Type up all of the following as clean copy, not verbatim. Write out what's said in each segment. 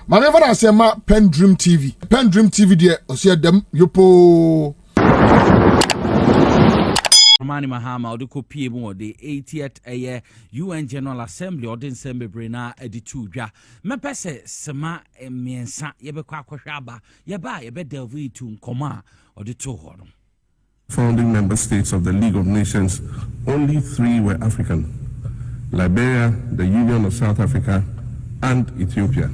Manever I say ma PENDREAM TV. PENDREAM TV there, I see them yopo. Mahama or the copy more the 80th UN General Assembly or the Assembly na editu ja. Me pese sema miensa yebe kwa shaba yeba yebe delve to nkoma or the two hono. Founding member states of the League of Nations, only 3 were African: Liberia, the Union of South Africa, and Ethiopia.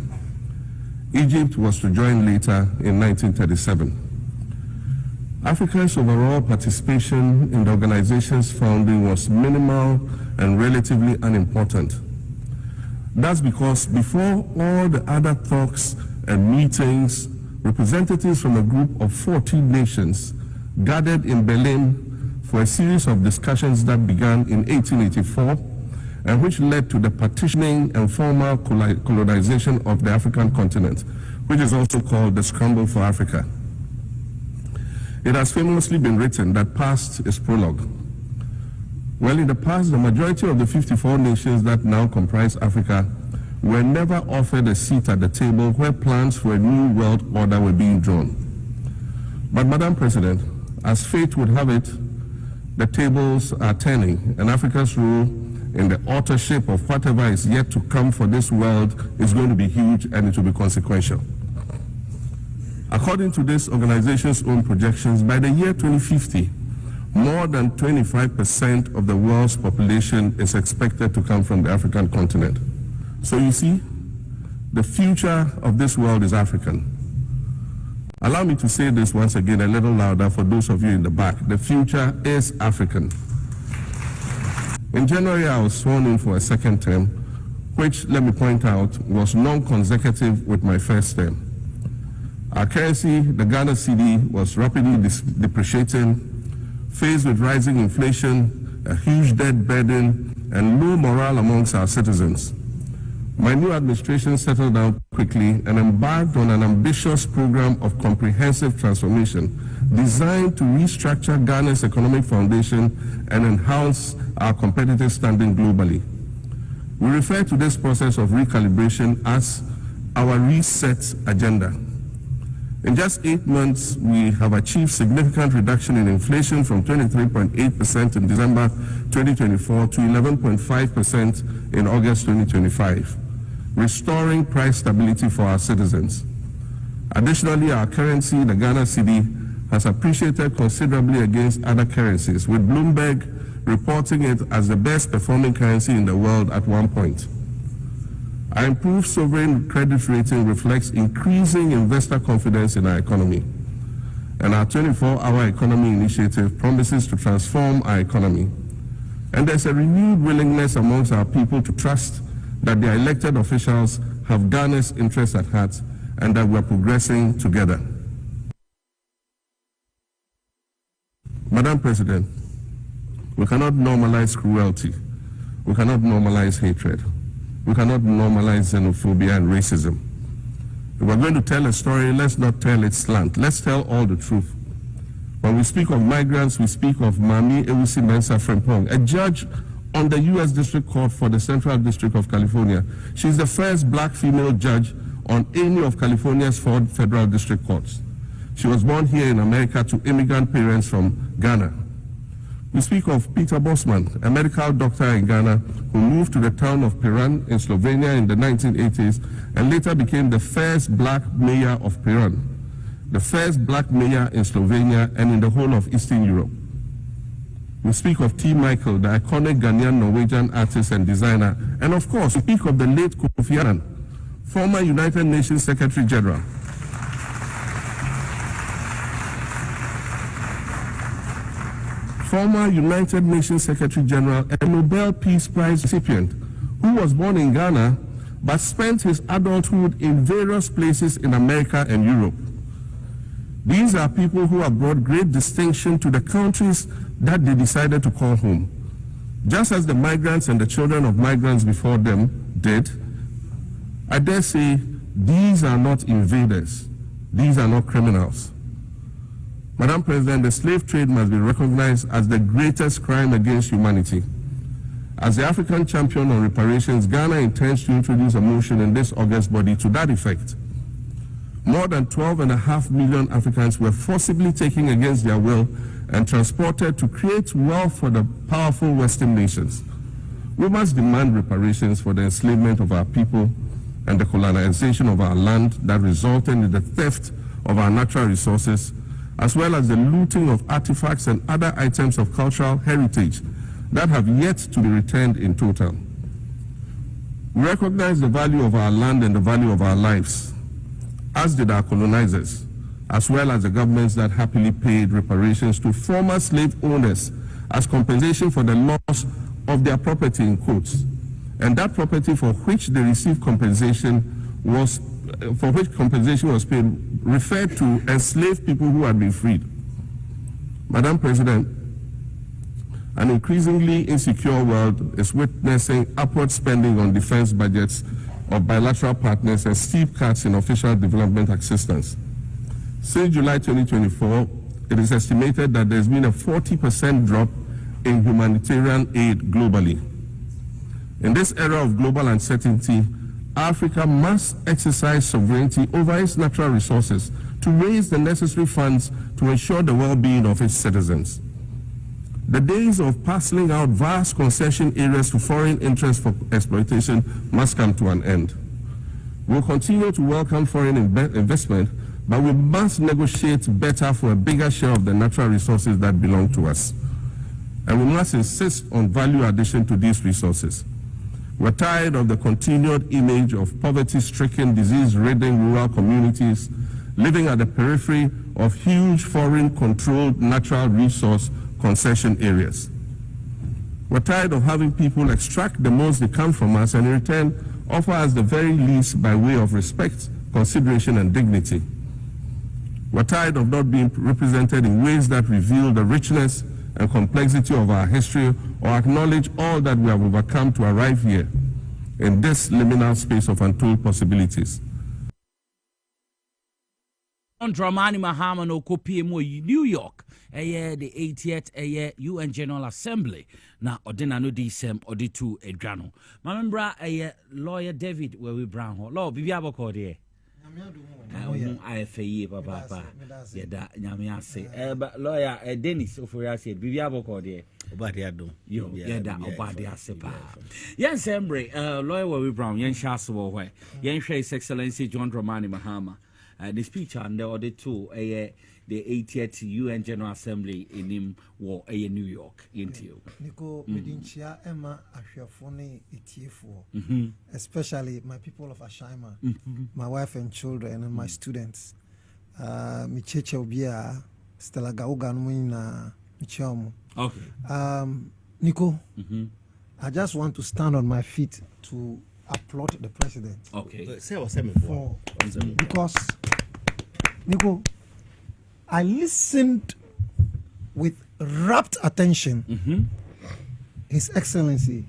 Egypt was to join later in 1937. Africa's overall participation in the organization's founding was minimal and relatively unimportant. That's because before all the other talks and meetings, representatives from a group of 14 nations gathered in Berlin for a series of discussions that began in 1884 and which led to the partitioning and formal colonization of the African continent, which is also called the Scramble for Africa. It has famously been written that past is prologue. Well, in the past, the majority of the 54 nations that now comprise Africa were never offered a seat at the table where plans for a new world order were being drawn. But, Madam President, as fate would have it, the tables are turning, and Africa's role in the authorship of whatever is yet to come for this world is going to be huge, and it will be consequential. According to this organization's own projections, by the year 2050, more than 25% of the world's population is expected to come from the African continent. So you see, the future of this world is African. Allow me to say this once again a little louder for those of you in the back. The future is African. In January, I was sworn in for a second term, which, let me point out, was non-consecutive with my first term. Our currency, the Ghana cedi, was rapidly depreciating, faced with rising inflation, a huge debt burden, and low morale amongst our citizens. My new administration settled down quickly and embarked on an ambitious program of comprehensive transformation designed to restructure Ghana's economic foundation and enhance our competitive standing globally. We refer to this process of recalibration as our reset agenda. In just 8 months, we have achieved significant reduction in inflation from 23.8% in December 2024 to 11.5% in August 2025, restoring price stability for our citizens. Additionally, our currency, the Ghana cedi, has appreciated considerably against other currencies, with Bloomberg reporting it as the best performing currency in the world at one point. Our improved sovereign credit rating reflects increasing investor confidence in our economy. And our 24-hour economy initiative promises to transform our economy. And there's a renewed willingness amongst our people to trust that their elected officials have Ghana's interests at heart and that we're progressing together. Madam President, we cannot normalize cruelty. We cannot normalize hatred. We cannot normalize xenophobia and racism. If we're going to tell a story, let's not tell it slant. Let's tell all the truth. When we speak of migrants, we speak of Mami Ewusi Mensah Frimpong, a judge on the U.S. District Court for the Central District of California. She's the first black female judge on any of California's 4 federal district courts. She was born here in America to immigrant parents from Ghana. We speak of Peter Bosman, a medical doctor in Ghana who moved to the town of Piran in Slovenia in the 1980s and later became the first black mayor of Piran, the first black mayor in Slovenia and in the whole of Eastern Europe. We speak of T. Michael, the iconic Ghanaian Norwegian artist and designer, and of course we speak of the late Kofi Annan, former United Nations Secretary General. Former United Nations Secretary General and Nobel Peace Prize recipient, who was born in Ghana but spent his adulthood in various places in America and Europe. These are people who have brought great distinction to the countries that they decided to call home. Just as the migrants and the children of migrants before them did, I dare say these are not invaders. These are not criminals. Madam President, the slave trade must be recognized as the greatest crime against humanity. As the African champion on reparations, Ghana intends to introduce a motion in this August body to that effect. More than 12.5 million Africans were forcibly taken against their will and transported to create wealth for the powerful Western nations. We must demand reparations for the enslavement of our people and the colonization of our land that resulted in the theft of our natural resources, as well as the looting of artifacts and other items of cultural heritage that have yet to be returned in total. We recognize the value of our land and the value of our lives, as did our colonizers, as well as the governments that happily paid reparations to former slave owners as compensation for the loss of their property, in quotes, and that property for which they received compensation was paid referred to enslaved people who had been freed. Madam President, an increasingly insecure world is witnessing upward spending on defense budgets of bilateral partners and steep cuts in official development assistance. Since July 2024, it is estimated that there's been a 40% drop in humanitarian aid globally. In this era of global uncertainty, Africa must exercise sovereignty over its natural resources to raise the necessary funds to ensure the well-being of its citizens. The days of parceling out vast concession areas to foreign interests for exploitation must come to an end. We'll continue to welcome foreign investment, but we must negotiate better for a bigger share of the natural resources that belong to us. And we must insist on value addition to these resources. We're tired of the continued image of poverty-stricken, disease-ridden rural communities living at the periphery of huge foreign-controlled natural resource concession areas. We're tired of having people extract the most they can from us and in return offer us the very least by way of respect, consideration, and dignity. We're tired of not being represented in ways that reveal the richness and complexity of our history or acknowledge all that we have overcome to arrive here in this liminal space of untold possibilities. Dramani Mahama no copy mo New York, the 80th UN General Assembly. Na odena no disem oditu edwano. Mamembra lawyer David where we brown ho. Law bibi aboko de. I FAE papa. Yeda nyame ase. But lawyer Dennis Oforia said bibi aboko de. Obade ado. Yo yeda obade ase pa. Yen sembre lawyer where we brown yen shaso wo hwe. Yen hwe His Excellency John Dramani Mahama. The speech and the other two, the 80th UN General Assembly in him war New York into Nico Medinchia Emma Ashafone especially my people of Ashima, my wife and children and my students. Micheche Obia, Stella Gaugan Wina Michomo. Okay. Nico, I just want to stand on my feet to applaud the president. Okay. Because Nico, I listened with rapt attention His Excellency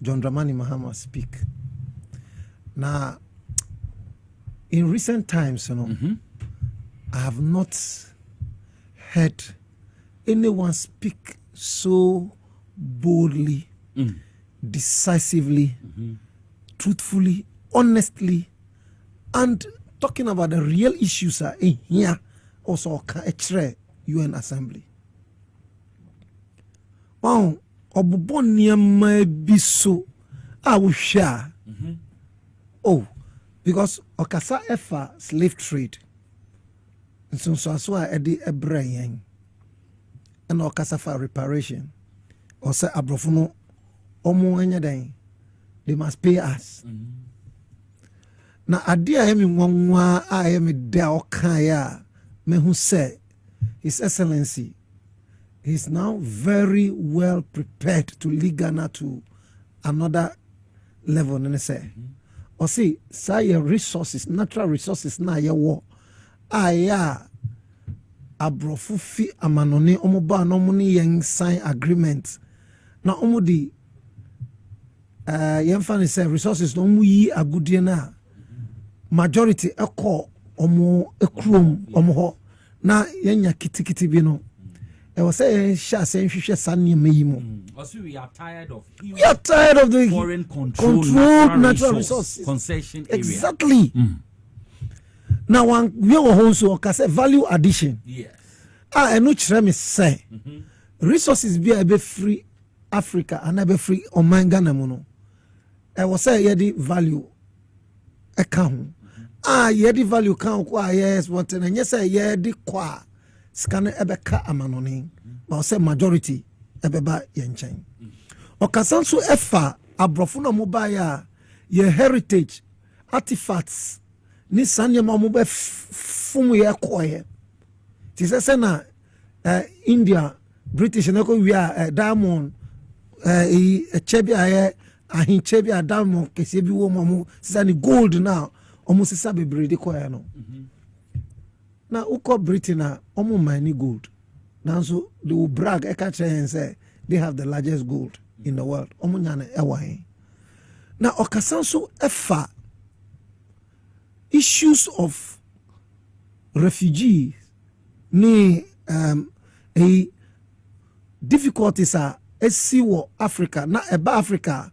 John Dramani Mahama speak. Now, in recent times, I have not heard anyone speak so boldly, decisively, truthfully, honestly, and talking about the real issues are in here also a UN Assembly. Wow, obubonia may be so I will share. Oh, because okasa efa slave trade. And so I edi ebrayen and okasa for reparation. Or say abrofuno omo enyeden. They must pay us. Na adia hemi nwanwa a hemi da okaya me who say His Excellency is now very well prepared to lead Ghana to another level. And say, or see, say resources, natural resources na ya wo aya abrofu fi amanone omoba no muni yen sign agreement na omudi yemfa say resources no mu yi agudie na majority eko omo ekrom omo ho na yenya kitikiti bi no was saying, Also, we are tired of the foreign controlled natural resources. Concession area. Exactly. Now, one we are also value addition. Yes. I know me say resources be a free Africa and a free Omanga Namuno. I was say yedi value account. Yedi value count yes what and yes yedi kwa scan ebeka amanoni. But say majority ebeba yenchen. Okasanso efa abrofuna mobile ye heritage artifacts ni sanye mamobe fumu ye koye. Tise se na India British nako we are diamond chebi aye ahin chebi a diamond kese bi wo mamu sisa gold now omo sisa bebre de koye no. Na uko Britain na omo mine gold. Now so they will brag and say they have the largest gold in the world. Omo nyane ewa. Now okasanso efa issues of refugees ni difficulties are SCO Africa na eba Africa.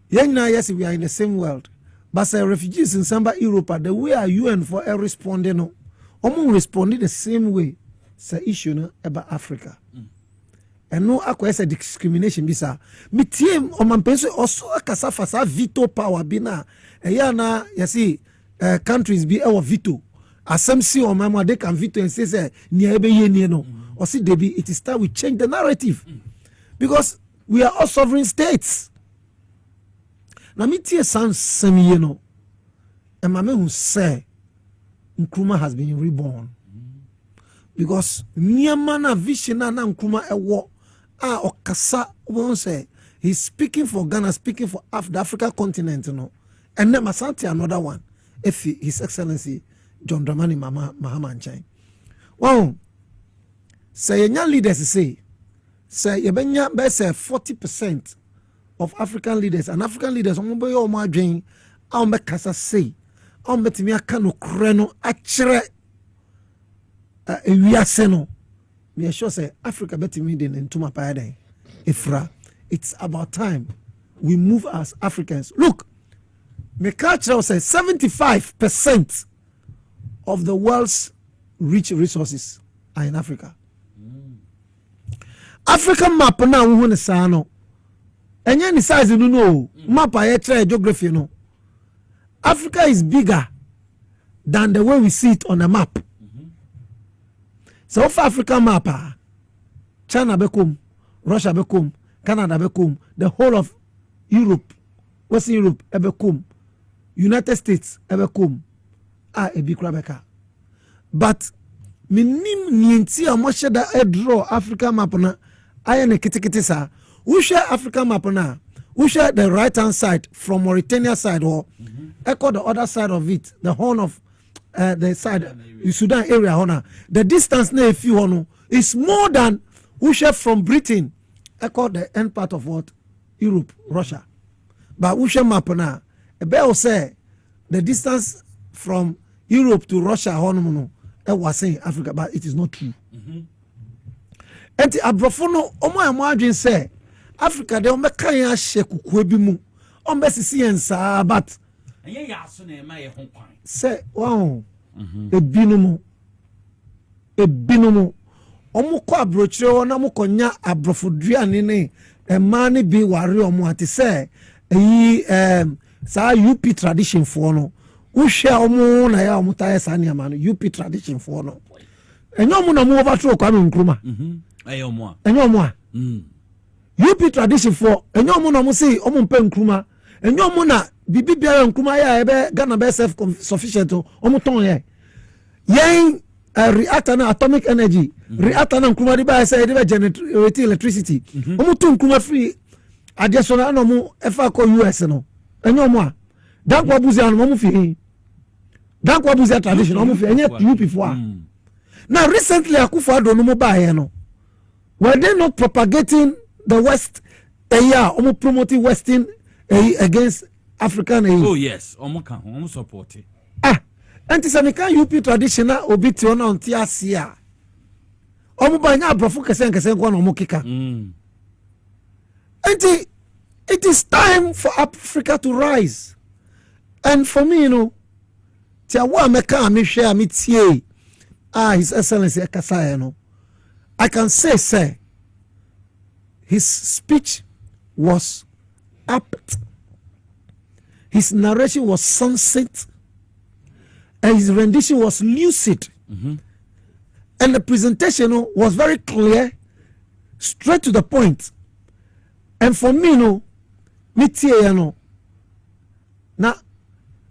Yes, we are in the same world. But say refugees in some Europe, the way are UN for responding no. Omo responding the same way. Say issue no about Africa. And no akwa discrimination bisa. Mi team omampenso also akasafa sa veto power bina. Ya na yasi countries be our veto. Asem si omama they can veto and say ni ebe ye ni no. Or see debi it is time we change the narrative. Because we are all sovereign states. Na mi tie san semi no. And mame who say Nkrumah has been reborn. Because Niamana Vishina na Nkrumah ewo okasa won't say he's speaking for Ghana, speaking for the African continent, you know. And then Masanti another one. If His Excellency John Dramani Mahama Nchai. Wow. Say young leaders say yebenya be say 40% of African leaders and African leaders ombo yo ma dwen a me kasa say a metimi aka no kre no akire wiase no me sure say Africa betimi den ntuma pa den ifra. It's about time we move as Africans. Look, me culture say 75% of the world's rich resources are in Africa. African map na wo ne sa no enye ni size no map a ye geography no. Africa is bigger than the way we see it on the map. So for African map, China bekom, Russia bekom, Canada bekom, the whole of Europe, Western Europe bekom, United States bekom, ebi krabeka. But minim nienti amoshe da draw African map na ayene kitikiti sa. We share African map na. We share the right hand side from Mauritania side or echo the other side of it, the horn of the side, the Sudan area. Honor. The distance na if you honor is more than we share from Britain, echo the end part of what? Europe, Russia. But we share map na. Ebe say the distance from Europe to Russia, honor, I was saying Africa, but it is not true. And the Abrofono, Omo Amwadrin say, Africa, they don't make a shake kubi mu. Sisi ensa, but say, wow, a binomo. Omo kwa brochre, na mo konya abrofodria nene, a mani be wari omo ati say, sa UP tradition for no. Usha omo na ya omo taye sani amano UP tradition for no. Enyo mo na mo overthrow kwa Nkrumah. Enyo mo. UP tradition for enyo mo na mo say omo mpe Nkrumah. Enyo mo na bibi bia Nkrumah ya ebe Ghana be self sufficient omo ton ye. Yen reactor na atomic energy. Reactor na Nkrumah di ba say dey generate electricity. Omo to Nkrumah free additional no mo efa ko US no. Enyo mo a dan kwa buzi anu mo fi. Dan kwa buzi tradition mo fi enye UP for. Now recently Akufo-Addo no mo ba here no. Were they not propagating the West almost promoting Western against African? Oh yes, almost support it. And it's an UP traditional obiti on Tiasia. Omubanya Brofu Kesen Kwan Omokika. And it is time for Africa to rise. And for me, you know, Tiawa Meka Misha Mitie, His Excellency Ekasaya, you know, I can say, his speech was apt. His narration was sunset. And his rendition was lucid. And the presentation was very clear, straight to the point. And for me, now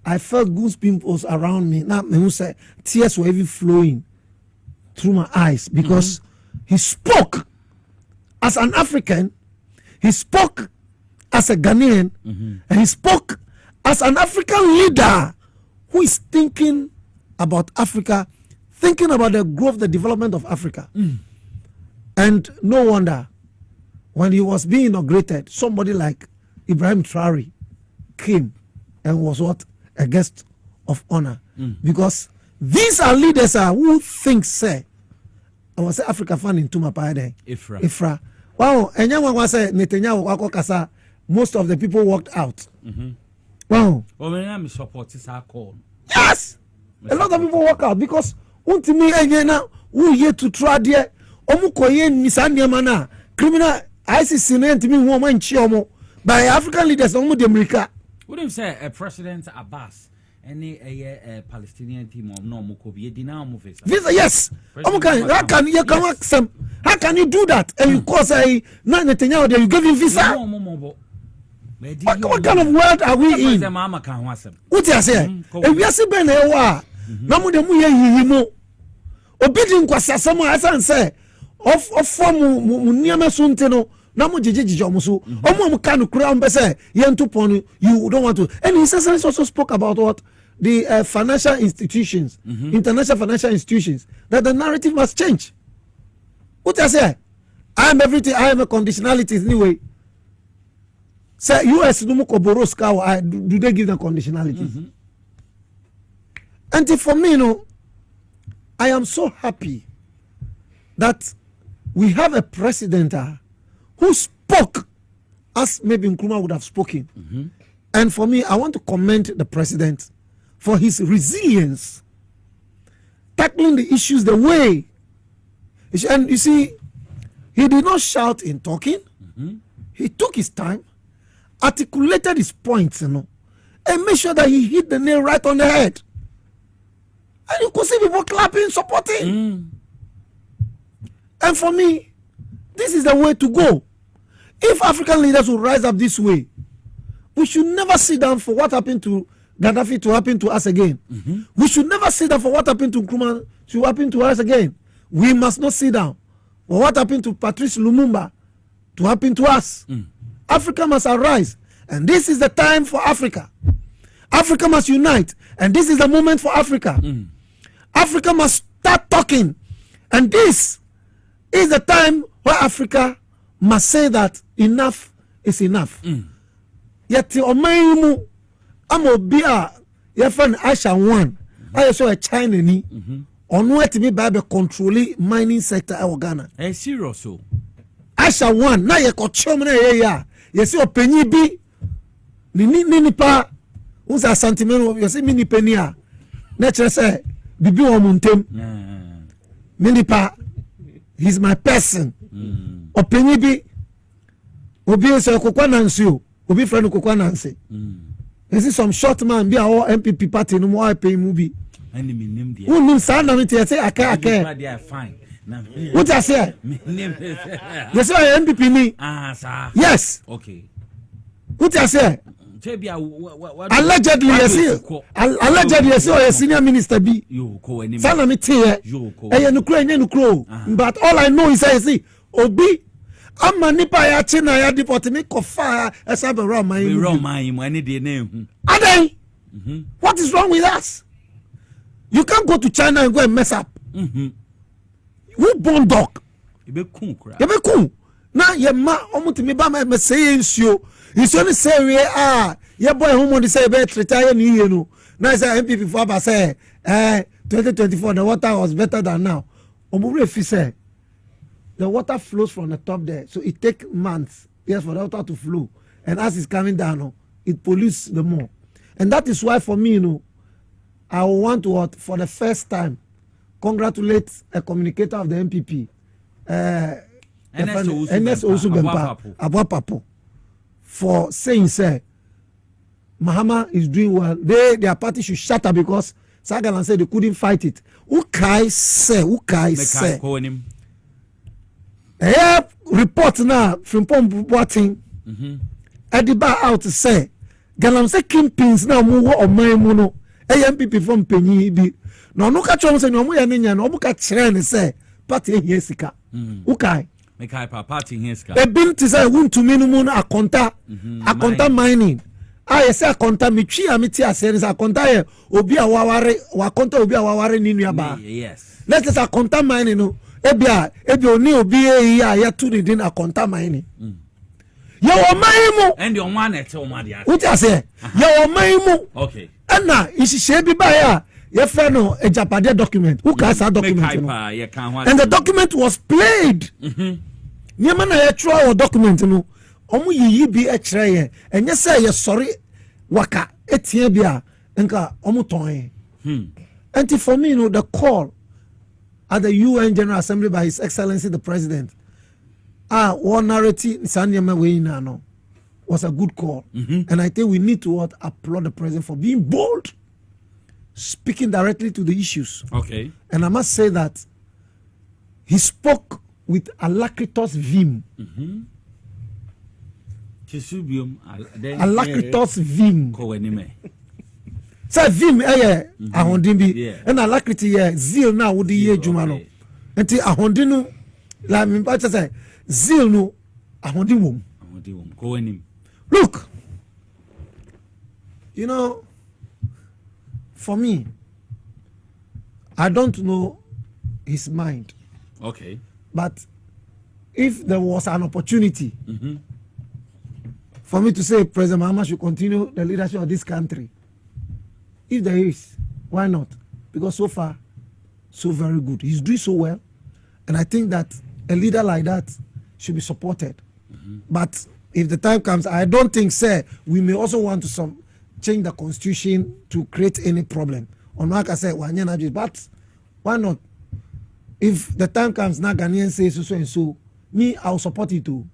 I felt goosebumps around me. Now, tears were even flowing through my eyes because he spoke as an African, he spoke as a Ghanaian, and he spoke as an African leader who is thinking about Africa, thinking about the growth, the development of Africa. And no wonder, when he was being inaugurated, somebody like Ibrahim Traore came and was what? A guest of honor. Because these are leaders who think, say, I was Africa fan in Tuma Paide. Ifra. Wow, and young one was Netanyahu, most of the people walked out. Wow. Well, support this call. Yes! A lot of people walk out because ultimately again who here to try there omukoye misanya mana criminal ICC to me woman chiomo by African leaders omu de America. Wouldn't say a President Abbas any a Palestinian team of no mukobi dina mu visa. Yes. How can you do that? And you cause a Netanyahu there you give him visa. What kind of world are we in? What you say? If we are saying na namu de mu ye yimo obidin kwasa samo asan say of form mu niam sunte no namu jejeje omuso omo kanu kura mbese yentu ponu you don't want to. And he says also spoke about what the financial institutions, international financial institutions, that the narrative must change. What you say? I am everything, I am a conditionality anyway. Say US no Boroska, do they give them conditionalities? And for me, I am so happy that we have a president who spoke as maybe Nkrumah would have spoken. And for me, I want to commend the president for his resilience, tackling the issues the way. And you see, he did not shout in talking. He took his time, articulated his points, and made sure that he hit the nail right on the head. And you could see people clapping, supporting. And for me, this is the way to go. If African leaders will rise up this way, we should never sit down for what happened to Gaddafi to happen to us again. We should never sit down for what happened to Nkrumah to happen to us again. We must not sit down for what happened to Patrice Lumumba to happen to us. Africa must arise. And this is the time for Africa. Africa must unite. And this is the moment for Africa. Africa must start talking. And this is the time where Africa must say that enough is enough. Yet, Omayumu, Amobia, your friend Asha one, I saw a China ni, on what to be by the controlling mining sector of Ghana. A serious so. Asha one, now you got chomene ya. You see a penny be, Nini pa, who's a sentiment, you see mini penia. Nature say, Bibi Omuntem, Minipa, he's my person. O penny be, Obi so Kokwanansu, Obi friend Kokwanansi. You see some short man be our MPP party no more pay movie. Who means Sana me say I fine. What I say? You say MPP me? Yes. Okay. What I say? Allegedly, yes, a senior minister be. Sana me tell you. But all I know is I see Obi. I'm manipa ya China ya deport me kofa as I around my name. What is wrong with us? You can't go to China and go and mess up. Who born dog? You be cool. Now your ma omuti me ba me say ensio. You only say we are. Your boy who want to say about retire ni you know. Now say MPP for ba say 2024 the water was better than now. Omure fi say the water flows from the top there, so it takes months, yes, for the water to flow. And as it's coming down, it pollutes the more. And that is why, for me, I want to, for the first time, congratulate a communicator of the MPP, Ernest Osu-Bempah, for saying, say, Mahama is doing well. Their party should shut up because Sagalan said they couldn't fight it. Ukai say. Report now from Pombuating. Ediba out to say, Galam say kingpins now move or my mono. AMPP from Penny be. No catch on say no more and no book at Chran say, party Yesika. Ukai. Mekai party Yeska. A bill to say, wound to minimum a conta mining. I say a conta michi amiti a series a conta obi a wakonta obi a waware ninu ba. Yes. Let us a conta mining no. Ebia oni obi ya to the din a conta mining. Yo maimu. And your man at home, Madia. What I say? Yo maimu. Okay. And now is she be by ya? Your friend a Japade document. Who can that document? And the document was played. Nyamana ya try or document no. Omu yi bi e kire ye. Enye say ye sorry waka etie bia nka omu ton. And for me the call at the UN General Assembly by His Excellency the President, one narrative was a good call. And I think we need to applaud the President for being bold, speaking directly to the issues. Okay. And I must say that he spoke with alacritus vim. Alacritus vim. Say vim ahondimbi and alacrity zeal now would ye jumano. Enti ahondinu la mi pa say zeal no ahondimum. Look, for me, I don't know his mind. Okay. But if there was an opportunity for me to say President Mahama should continue the leadership of this country, if there is, why not? Because so far, so very good. He's doing so well. And I think that a leader like that should be supported. But if the time comes, I don't think, sir, we may also want to change the constitution to create any problem. On like I said, but why not? If the time comes, now Ghanaian says so and so, me, I'll support it too.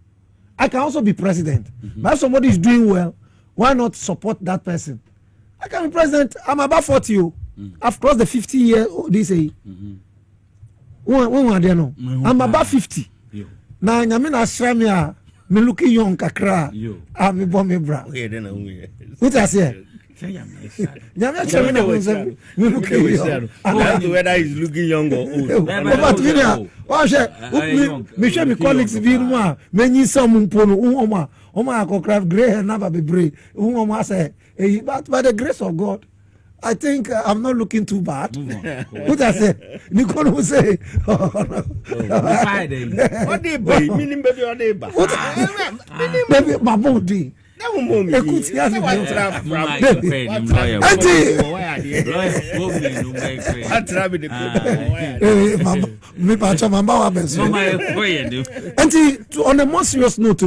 I can also be president. But if somebody is doing well, why not support that person? I can be president. I'm about 40. I've crossed the 50 year. They say. I'm about 50. Now I'm in Australia. Me looking young kakra. I'm a bomb bra. What I say? Whether he's looking young or old. Me share my colleagues be no many some mpono Oma craft gray hair never be brave. Oma say but by the grace of God I think I'm not looking too bad. What I say? Nicole will say, what they buy? Meaning baby or they buy? Baby, my body. Écoute, il y a des on a more serious note,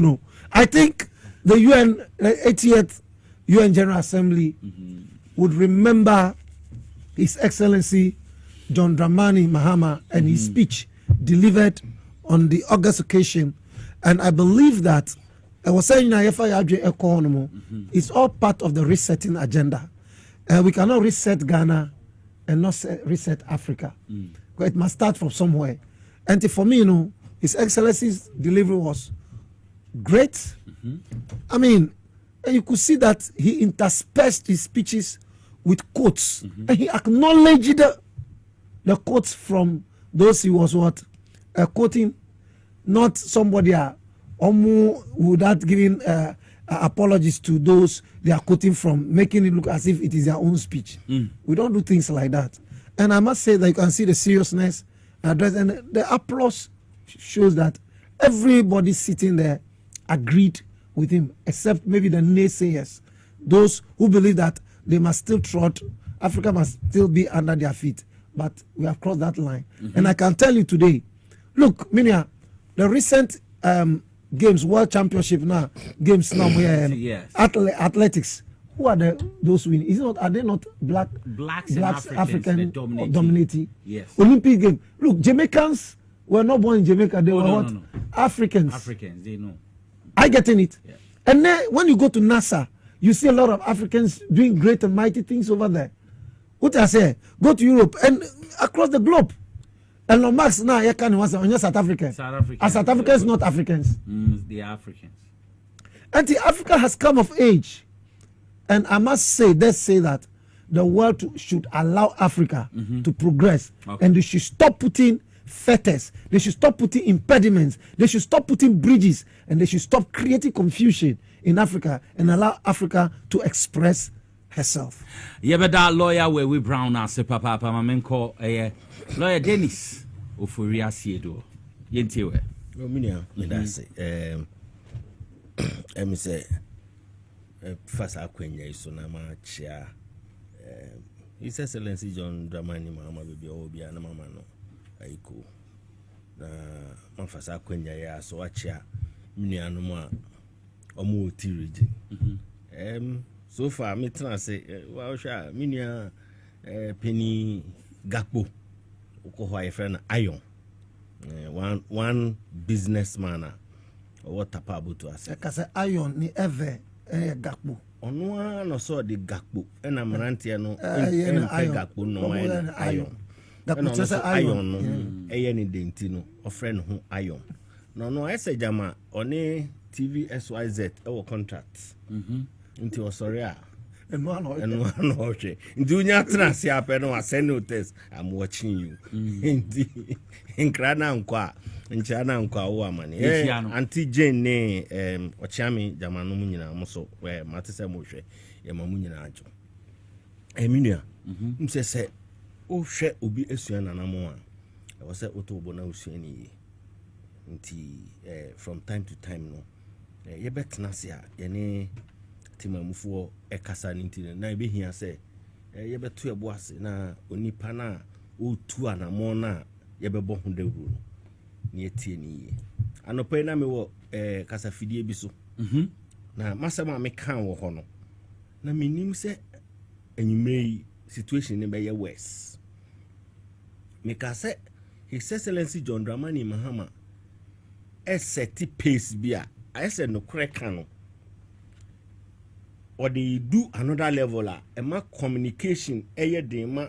I think the 80th UN General Assembly would remember His Excellency John Dramani Mahama and his speech delivered on the August occasion. And I believe that I was saying it's all part of the resetting agenda. We cannot reset Ghana and not reset Africa. It must start from somewhere. And for me, His Excellency's delivery was great. I mean, and you could see that he interspersed his speeches with quotes. And he acknowledged the quotes from those he was quoting, not somebody without giving apologies to those they are quoting from, making it look as if it is their own speech. We don't do things like that. And I must say that you can see the seriousness address, and the applause shows that everybody sitting there agreed with him, except maybe the naysayers, those who believe that they must still trot, Africa must still be under their feet. But we have crossed that line. And I can tell you today, look, Minia, the recent games, World Championship now, games now, Yes. athletics. Who are those winning? Is it not? Are they not Blacks and African dominating? Yes. Olympic game. Look, Jamaicans were not born in Jamaica. They were what? No. Africans. Africans, they know. I getting it. Yeah. And then when you go to NASA, you see a lot of Africans doing great and mighty things over there. What I say? Go to Europe and across the globe. And no Max now, you can was on South African. Are South Africans not Africans? They are Africans. And Africa has come of age. And I must say, let's say that the world should allow Africa to progress. Okay. And they should stop putting fetters. They should stop putting impediments. They should stop putting bridges. And they should stop creating confusion in Africa and allow Africa to express herself. Yebeda lawyer where we brown as a papa mamenko lawyer Dennis Ofuria Siedo. Yentiwe. Minia, me say first akwenya iso na ma chia His Excellency John Dramani Mahama baby obi na mama no aiko na mafasa akwenya ya so achia minia no ma omo tiriji so far me try say wa sha minia penny gakpo uko ho friend Iron one businessman what tapa to us ka say Iron ni ever gakpo ono no so de gakpo na mrantie no gakpo no Iron gakpo say Iron no ni denti no ofrend ho Iron no ese jama oni TV SYZ contract nti osori a no okay nti unya trans ya pe no send notice I'm watching you nti nkrana nkwa nchana nkwa wo amane anti Jane ne ochiami jama no munyina moso we matese mo hwe ye ma munyina ajo eminia msese o hwe obi esua nanamo a e wo se otobo na osua ni nti from time to time no ye betna se a ye ne timamufo ekasa nti na ebe hia se ye beto ebo ase na onipa na otu anamo na ye bebo ho dawuru ni etie ni anope na me wo kasa fidie bi so na masema me kan wo ho no na menim se enyumei situation ne be ye worse me ka se His Excellency John Dramani Mahama seti pace bia I said no correct no or they do another level ma communication ma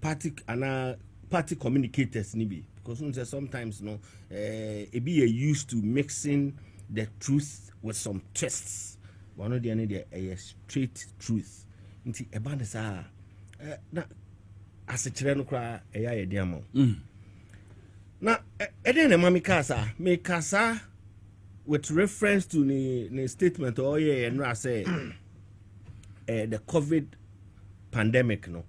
party communicators ni bi because sometimes no it be used to mixing the truth with some twists one of the any straight truth nti e ba sa na asechire no kra ye de am na eden na mami kasa me kasa with reference to the statement and I say the COVID pandemic no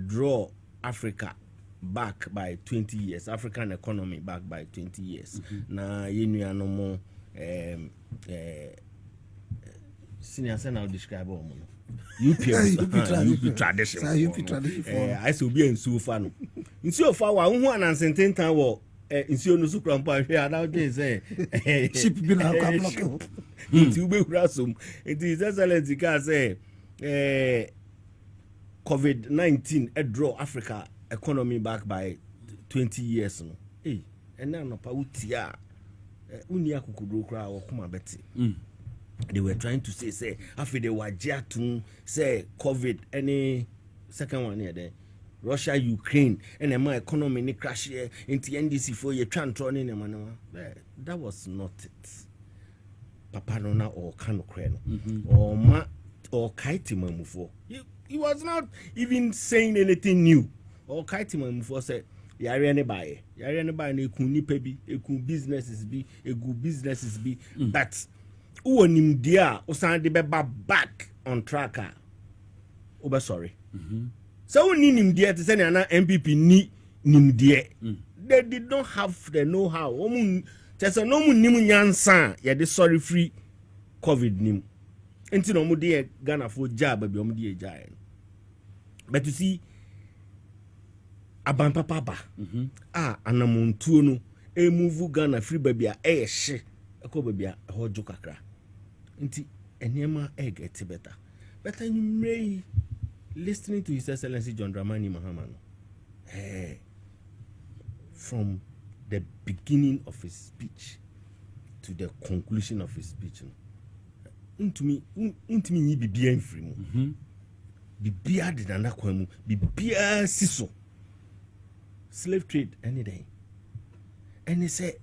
draw Africa back by 20 years, African economy back by 20 years. Na yenu no more senior sen I'll describe all UP tradition. I so be in so far no. In so far wa hu anansen tan wo insio no sukra mpa hwe ada dey say ship bi na ka block nti ube hurasum nti His Excellency ka say COVID-19 draw Africa economy back by 20 years no ena no pa utia uni akukudro kra wo kuma beti they were trying to say after they were jatun say COVID any second one here there Russia, Ukraine, and the economy ni crash here into NDC for your trantron in the that was not it. Papa Nona or Kano Kreno or Ma or Kaiti Mamufo. He was not even saying anything new. Or Kaiti Mamufo said, Yariane by a kuni pebi, a good businesses be, a good businesses be, but Uonim dia or Sandy Beba back on tracker. Oba sorry. So ni nimdia to send an MPP ni nimdia. They did not have the know-how. Just a no nimu nyansa ya de sorry free COVID nim. Enti no mu de Ghana for job be omu de jai. But you see aban papa ba anamontuo no move Ghana free baby a she ko baby a hojo kakra nti enema get better but you may listening to His Excellency John Dramani Mahama from the beginning of his speech to the conclusion of his speech ntumi nyi bibia mfiri mu bibia de nana kwan mu bibia siso slave trade any day any say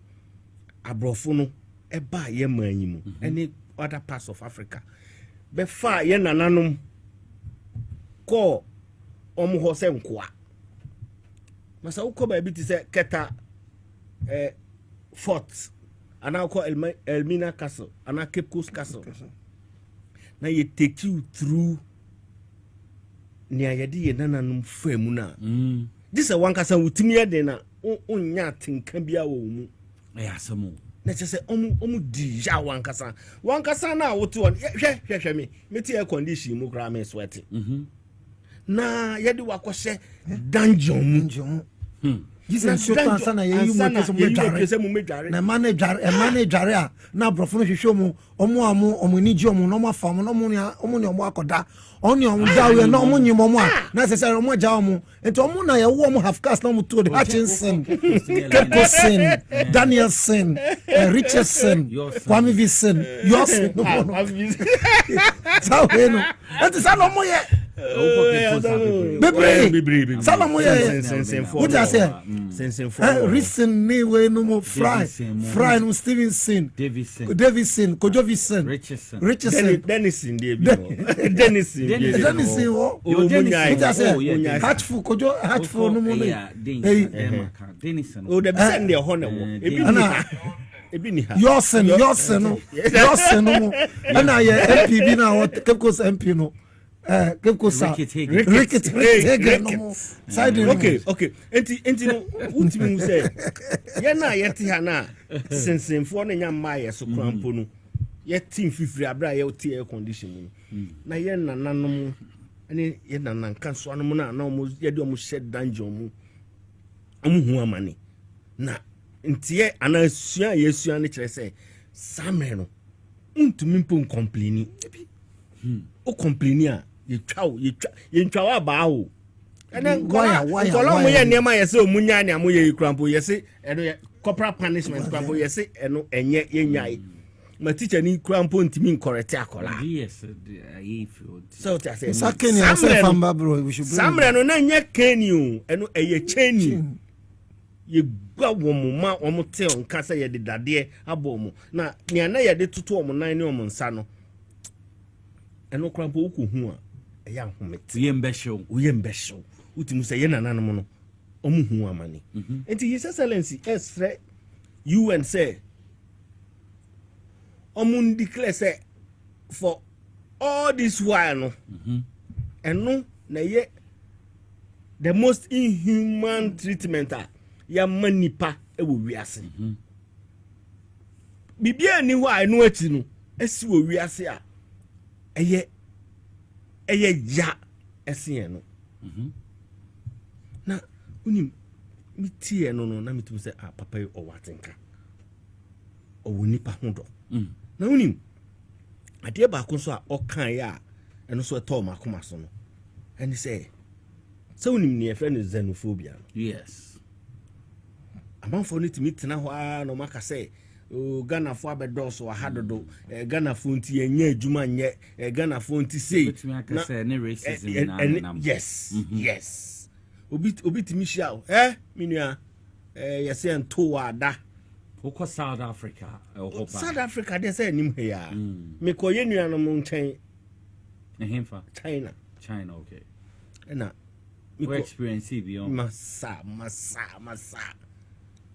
abrofo no eba ye manyi mu any other parts of Africa be fa ye nananom ko omo ho se nkoa masa uko ba bi ti se keta fort ana ko Elmina Castle ana Cape Coast Castle na ye take you through ni ayedi ye nananom famu na this a wankasa wutimi ye de na onya tinka bia wo mu asamo na che se omu di ja wankasa na woto hwe me air condition mu kra me sweat na yedi wakose dungeon mu Jesus so sana ye yu mo medare na manage a na brofo no hwehwe mu omo ni ji omo no mo afam no omo ni omo akoda oni omo dawe na omo nyim omo a na se omo ja omo enti omo na ye wo omo half caste na omo to the Hutchinson Keposen Danielson Richardson Kwame Vincent Yosin no so no enti sa no omo ye Bebre Salamu ye what I say recent ni we no more fry no Stevenson Davison Kojovison Richardson Dennison wo what I say hatful Kojo hatful no more Dennison o de send the honor ebi ni ha Yosin no ana ye MP bi na what Cape Coast MP no Ricket okay enti no utimi mu say ye na yeti ha na sensenfo no nya maye so krampo no ye team fifiri abra ye oti air condition mu na ye nananom ene ye nananka so anom na omo ye de omo shed dungeon mu omo hu amane na ntie anasua yesua ne kire say samre no ntumi mpo complaini o complaini a ye twa ba o ene nkola mo ye nema ye se omunya ne amoye ikrampo ye se eno corporal punishment krampo ye se eno enye ye nyai ma teacher ni krampo ntimi nkorete akola yes so ta say sakeni yourself amba bro we should bring samre no na nye keni o eno eye cheni ye gwa wo mo ma wo mo te onka se ye de dade abo mo na ne na ye de toto wo mo nan ne wo mo nsa no eno krampo uko hu a eya homete uye mbesho utimu se ye nananom no omu hu amani enti His Excellency esre UN say omu declare say for all this while no eno na ye the most inhuman treatment ya manipa ewo wiase bibia ni wa eno achi no esi wo wiase a eye ya esien no na unim mitie no na mitum se papa o watenka o woni pa hodo na unim ade ba ko so a okan ya eno so to makoma so no eni se unim ne efre no xenophobia yes amanfo no timi tena ho a no maka se Ghana fo abedoso ahadodo Ghana fo nti enye adwuma nye Ghana fo nti sei na racism na yes obi timi hia menua yesi ento ada Oko South Africa South Africa dey say nim he ya me ko ye nua no mo nchen ehemfa China okay na me experience bi on masa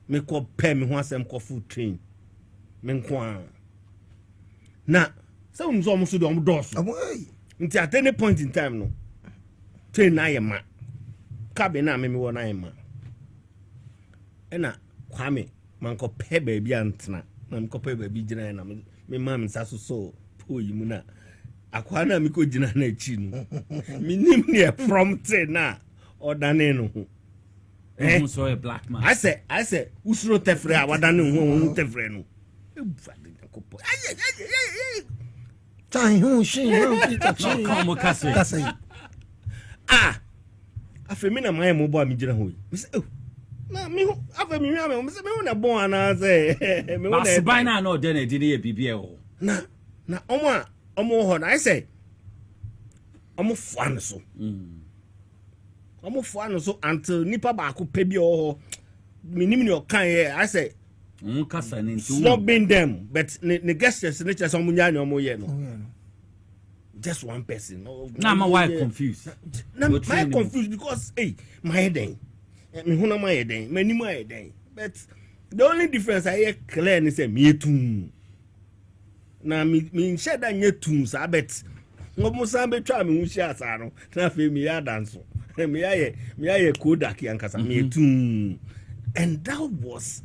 me ko pe me ho asem ko food train menkwa na so mzo so do doso nti at any point in time no train na yema kabe na me wo na yema ena kwame manko pe ba bia ntena na mko pe ba bi gina na me ma me saso so po yi mu na akwa na me ko gina na chi no minim ne prompt na odane no ho so a black man. I say usuro tefre a wadane ho tefre no Time who she Come Kase. afemi na mai mo bo am gina ho me say na me ho afemi me am me say me ho na bon ana say me ho na ba na no de na di ne bibie ho na omo ho na I say omo fuan so omo fuan so until nipa ba ko pe bi ho minim ni okan here I say kasa ni ntu snubbing them but the guests ni chese omo nya ni omo ye no just one person. Now my wife confused. Now my confused because my heading. Me huna my heading. Me ni my heading. But the only difference I hear clear is say me too. Na me share that me too sa bet. Ngomo sa be twa me hu share sa no. Na fe me ya dance. Me ya Kodak yankasa me too. And that was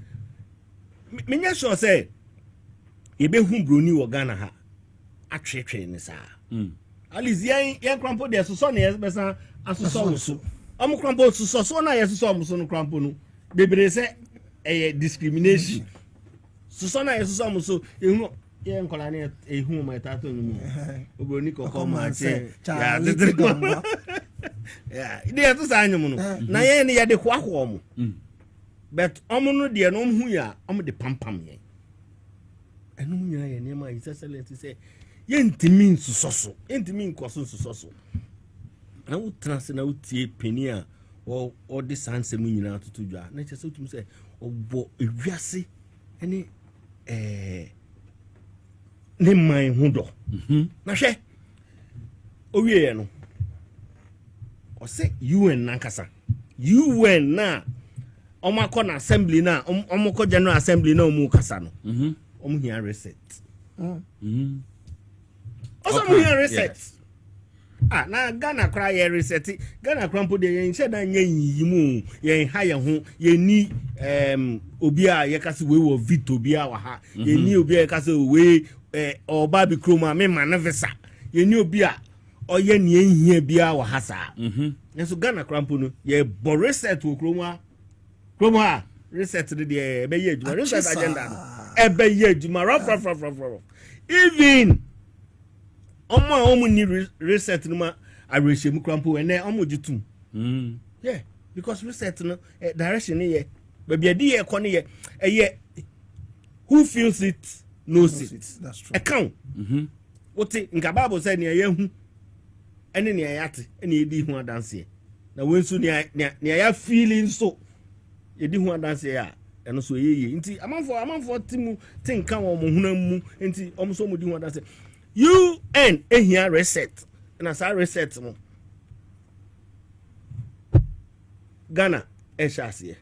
me nya sure say e be hu broni wo Ghana ha. Atwetwe ni sa. Alice yan crampo de so na yes besa asoso so am crampo so na yes so am so no crampo no bebre se discrimination so na yes so am so ehun yan kola na ehun ma tato ni obroni kokko ma che ya dedre ya ide to sa anyum no na yan ne ya de kwakwo mo but omo no de no hu ya omo de pampam ye enu nya ye ne ma his excellency say yentimi nsusoso yentimi nkoso nsusoso na utrase na utie peni a o de sanse mu nyina tutu dwa na chese utum se obo ewiase ene ne man hudo na hwe owie ye no o se UN nankasa UN na omakọ na assembly na omokọ general assembly na omu kasa no omu hia reset also we reset na Ghana cry reset Ghana crampo de yen sheda nya yiyimu yen ha ye ho yen ni obi a ye kase we wo Vito bi a wa ha yen ni obi a ye kase we oba bi kroma me manavesa yen ni obi a oye ni ehia bi a wa ha sa so Ghana crampo no ye bo reset wo kroma reset de be ye ejuma reset agenda no be ye ejuma rough even omo ni reset no ma arehemu crampo ene omo jitum yeah because reset no direction ye baby adi ye ko ne ye who feels it knows it that's true account wote nka bible say ne ye hu ene ne yate ene edi hu adanse na wensu ne ya feeling so edi hu adanse ya eno so yeye nti amanfo timu tinka wo mo hunam mu nti omo so mo di hu adanse UN ehia reset na sa reset mo Ghana eshase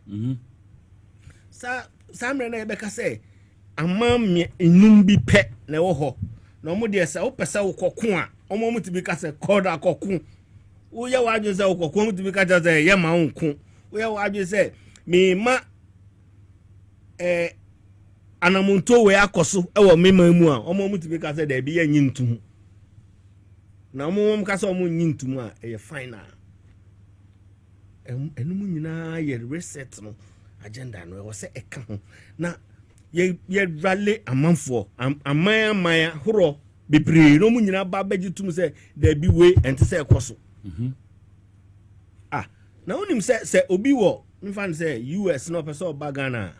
sa mre na ebeka say amam enum bi pe na wo ho na omo de say wo pesa wo kokko a omo mo tibi ka say koda kokko wo ye wa adwo say wo kokko mo tibi ka say ye ma wonko wo ye wa adwo say me ma anamonto we akoso ewo mema mu a omo mutibe ka se da bi ya nyintum na omo ka se omo nyintum a e fine a enum nyina ye reset no agenda no e se eka ho na ye rally amanfo amaya horo bebre no mu nyina ba bagitum se da bi we ente se ekoso na onim se obi wo mfan se US no person ba Ghana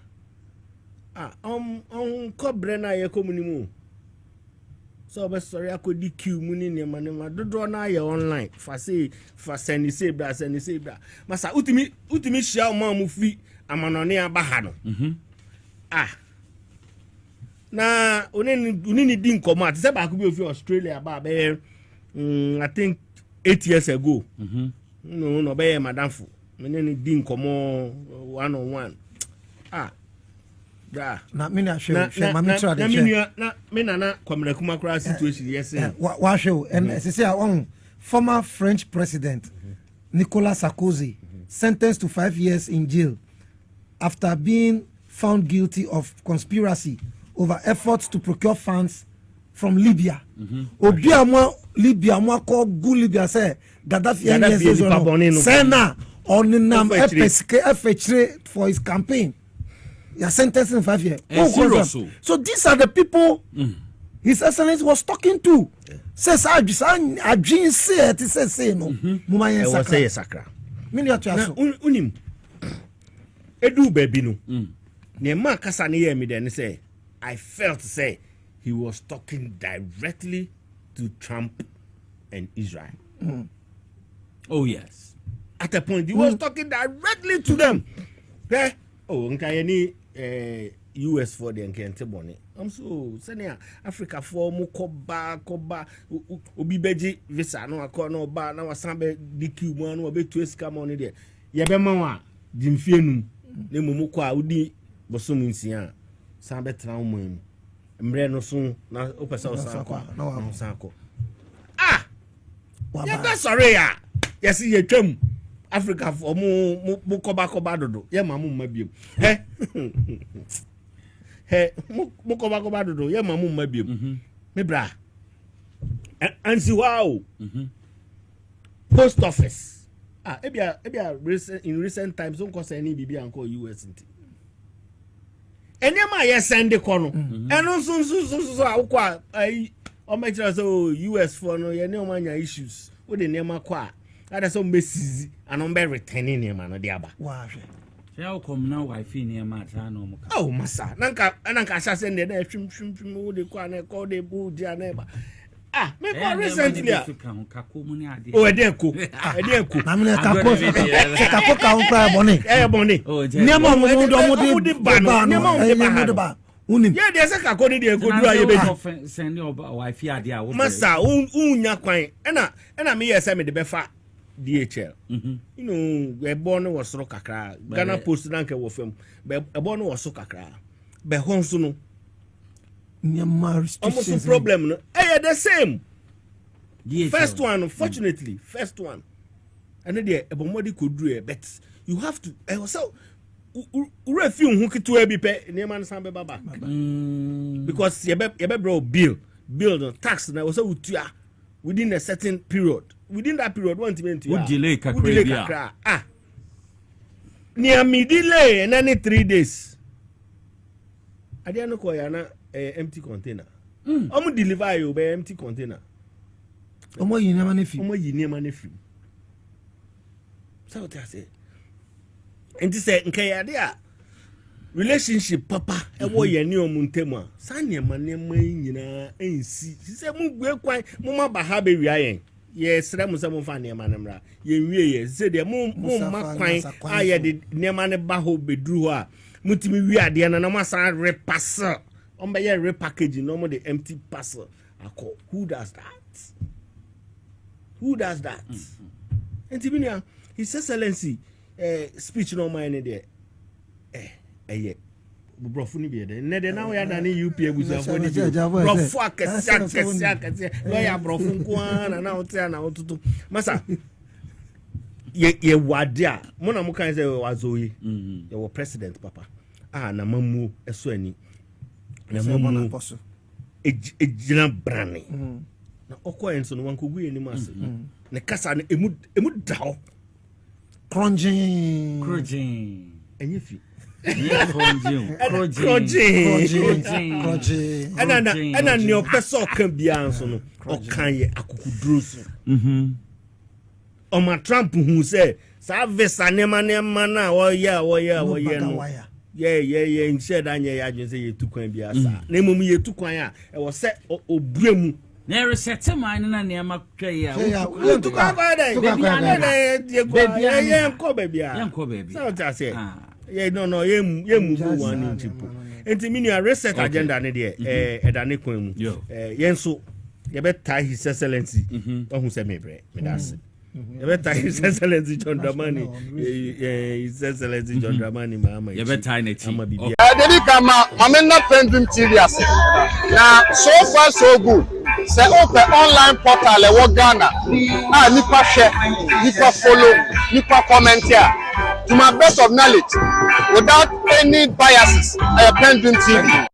kobre na ye komunimu so be sorry akodi queue mu ni nema dodo na ye online fa send say bra masa utimi shia o ma mu fi amanone abaha no na unini di nkomo ati se ba ko bi ofi Australia ba be I think 8 years ago no be madamfo menene di nkomo 1-on-1 na me na hwe mami tra de hwe na me na kwamna kuma kra situation yes wa hwe and say on former French president Nicolas Sarkozy sentenced to 5 years in jail after being found guilty of conspiracy over efforts to procure funds from Libya. Obi amwa Libya amwa ko gu Libya say Gaddafi say na on nam FHA for his campaign. You are sentenced in 5 years. So these are the people His Excellency was talking to. Says I dream say it say no. Muma sakra. Mini atuaso. Unim. Edu baby no. Ne ma kasa ne ye me den say I felt say he was talking directly to Trump and Israel. Oh yes. At a point he was talking directly to them. Eh? Oh, nkayeni US for the nkente bone. I'm so senior Africa for mu koba obi beji visa no akọ no ba na wasan be DQ mu no be to esika money there. Ye be ma wa dimfienum na mumu kọ a udi bosom nsia san be tra mu mre no so na opesa osan kọ. Ah! Ya da sorry ya. Yes ye twam Africa for mu koba dodo. Ye ma mu mabiem. Hey, mukoba dodo ye mamu mabiem. Me bra. Ansi wow. Post office. Ebia in recent times don't cause any bibi anko US nti. Enema ye send ko no. Eno so akwa o make so US for no ye ne o manya issues. Wo de nema kwa. Ada so mbesizi and be returning nema no de aba. Wow. Oh, massa. Nanka assassin the shim would the corner call the boo dia neighbor. Ah, maybe recently. Oh, a dear cook. A dear cook. I'm not a capo bonnet. Eh, bonnet. Oh, Nemo would the bar. Yeah, there's a cacodi dear good. Send your wife, yeah, massa, unya quine. And I may send me the befa. DHL. You know, where born was so kakra. Ghana Post Nanka was film. A born was so kakra. Be honsuno. Almost a problem. Eh, the same. DHL. First one, unfortunately, first one. And then a bomb could do it, but you have to. I was so. Refuse who could to a bipe near man Sambe Baba. Because you bro bill no tax and I was so within a certain period. Within that period, one to delay kakra. Ah, near me delay and any 3 days. I didn't know koyana empty container. I'm deliver you by empty container. Omo you never nephew. So what I say. And this say nkaya dia relationship papa e wo ye ni omuntema. Sanya mane man nyina ensi. Say mu gwe kwan mu ma ba ha be wia yen. Yes, Ramusam fan near Manamra. Ye said the moon quine. I had the Nemane Baho bedrua. Mutimi we are the Anamasa repasser. On by repackaging, no more the empty parcel. I call. Who does that? And Timinia, His Excellency, speech no mind there. Brofuni be there. Nede na we ada ni UP ebusa for ni. Brofo akese lawyer brofun kwa na otia na otutu. Masa ye wadia. Mo na mo kan say wazoyi. Ye wo president papa. Na mamu eso ani. Na mamu ejina brane. Na okọ enso no wankogu ani mase. Ne kasa na emu dawo. Crunching. Enyefi. And your person can be answered or can ye akukudrusu. My Trump who say, Service and Nemana, oh yeah. Yeah, and said, I just say you took one be a sa. Name me you took one, I was set or brim. There is set a mine and near my baby. So I say. Yeah, no, ye move one in Chipo. And to me, a reset agenda, and Edanequim. Yenso, you bet tie His Excellency, who said me, that's it. You bet tie His Excellency John Dramani, His Excellency John Dramani, Mahama. You bet tie it. I didn't come out, I'm not PENDREAM TV. Now, so far, so good. Say open online portal, what Ghana. Nipa share, Nipa follow, Nipa comment here. To my best of knowledge, without any biases, PENDREAM TV.